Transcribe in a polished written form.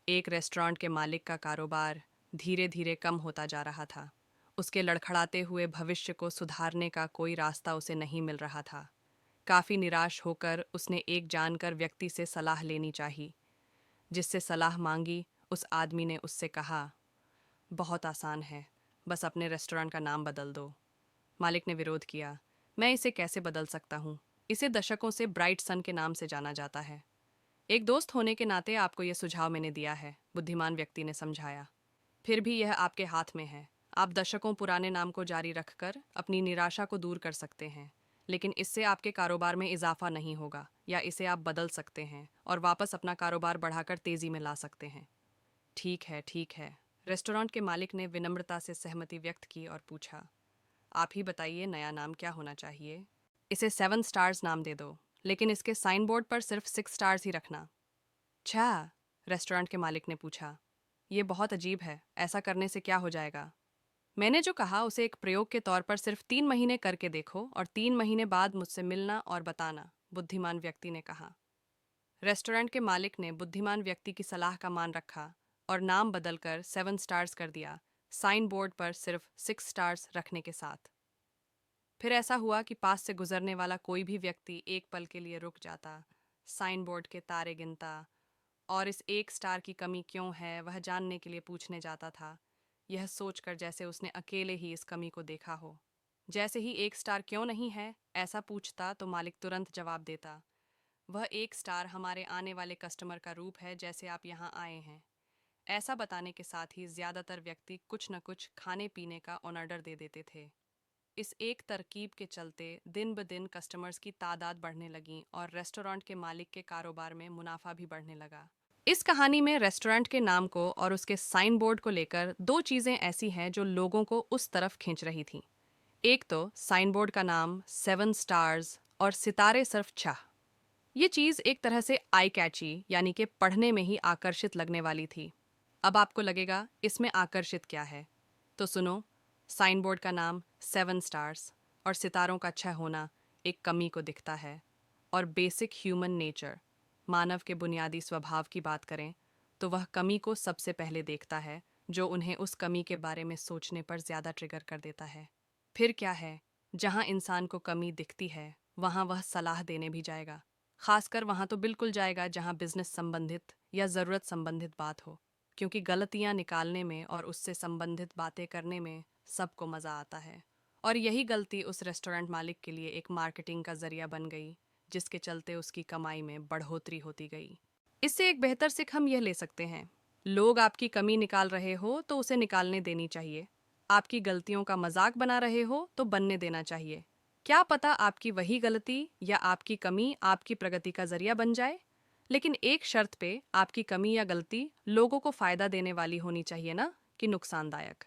एक रेस्टोरेंट के मालिक का कारोबार धीरे धीरे कम होता जा रहा था। उसके लड़खड़ाते हुए भविष्य को सुधारने का कोई रास्ता उसे नहीं मिल रहा था। काफी निराश होकर उसने एक जानकर व्यक्ति से सलाह लेनी चाहिए। जिससे सलाह मांगी, उस आदमी ने उससे कहा, बहुत आसान है, बस अपने रेस्टोरेंट का नाम बदल दो। मालिक ने विरोध किया, मैं इसे कैसे बदल सकता हूँ? इसे दशकों से ब्राइट सन के नाम से जाना जाता है। एक दोस्त होने के नाते आपको यह सुझाव मैंने दिया है, बुद्धिमान व्यक्ति ने समझाया। फिर भी यह आपके हाथ में है। आप दशकों पुराने नाम को जारी रखकर अपनी निराशा को दूर कर सकते हैं, लेकिन इससे आपके कारोबार में इजाफा नहीं होगा। या इसे आप बदल सकते हैं और वापस अपना कारोबार बढ़ाकर तेजी में ला सकते हैं। ठीक है, ठीक है। रेस्टोरेंट के मालिक ने विनम्रता से सहमति व्यक्त की और पूछा, आप ही बताइए, नया नाम क्या होना चाहिए? इसे 7 स्टार्स नाम दे दो, लेकिन इसके साइन बोर्ड पर सिर्फ 6 स्टार्स ही रखना। अच्छा, रेस्टोरेंट के मालिक ने पूछा, ये बहुत अजीब है, ऐसा करने से क्या हो जाएगा? मैंने जो कहा उसे एक प्रयोग के तौर पर सिर्फ 3 महीने करके देखो और 3 महीने बाद मुझसे मिलना और बताना, बुद्धिमान व्यक्ति ने कहा। रेस्टोरेंट के मालिक ने बुद्धिमान व्यक्ति की सलाह का मान रखा और नाम बदलकर 7 स्टार्स कर दिया, साइन बोर्ड पर सिर्फ 6 स्टार्स रखने के साथ। फिर ऐसा हुआ कि पास से गुजरने वाला कोई भी व्यक्ति एक पल के लिए रुक जाता, साइन बोर्ड के तारे गिनता और इस एक स्टार की कमी क्यों है वह जानने के लिए पूछने जाता था, यह सोचकर जैसे उसने अकेले ही इस कमी को देखा हो। जैसे ही एक स्टार क्यों नहीं है ऐसा पूछता तो मालिक तुरंत जवाब देता, वह एक स्टार हमारे आने वाले कस्टमर का रूप है, जैसे आप यहाँ आए हैं। ऐसा बताने के साथ ही ज्यादातर व्यक्ति कुछ न कुछ खाने पीने का ऑर्डर दे देते थे। इस एक तरकीब के चलते दिन ब दिन कस्टमर्स की तादाद बढ़ने लगी और रेस्टोरेंट के मालिक के कारोबार में मुनाफा भी बढ़ने लगा। इस कहानी में रेस्टोरेंट के नाम को और उसके साइन बोर्ड को लेकर दो चीजें ऐसी हैं जो लोगों को उस तरफ खींच रही थीं। एक तो साइन बोर्ड का नाम 7 स्टार्स और सितारे सिर्फ छह। ये चीज एक तरह से आई कैची यानी कि पढ़ने में ही आकर्षित लगने वाली थी। अब आपको लगेगा इसमें आकर्षित क्या है, तो सुनो। साइन बोर्ड का नाम 7 स्टार्स और सितारों का 6 होना एक कमी को दिखता है। और बेसिक ह्यूमन नेचर, मानव के बुनियादी स्वभाव की बात करें तो वह कमी को सबसे पहले देखता है, जो उन्हें उस कमी के बारे में सोचने पर ज्यादा ट्रिगर कर देता है। फिर क्या है, जहां इंसान को कमी दिखती है वहां वह सलाह देने भी जाएगा। खासकर वहां तो बिल्कुल जाएगा जहां बिजनेस संबंधित या जरूरत संबंधित बात हो, क्योंकि गलतियां निकालने में और उससे संबंधित बातें करने में सबको मजा आता है। और यही गलती उस रेस्टोरेंट मालिक के लिए एक मार्केटिंग का जरिया बन गई, जिसके चलते उसकी कमाई में बढ़ोतरी होती गई। इससे एक बेहतर सीख हम यह ले सकते हैं, लोग आपकी कमी निकाल रहे हो तो उसे निकालने देनी चाहिए। आपकी गलतियों का मजाक बना रहे हो तो बनने देना चाहिए। क्या पता आपकी वही गलती या आपकी कमी आपकी प्रगति का जरिया बन जाए। लेकिन एक शर्त पे, आपकी कमी या गलती लोगों को फायदा देने वाली होनी चाहिए ना, कि नुकसानदायक।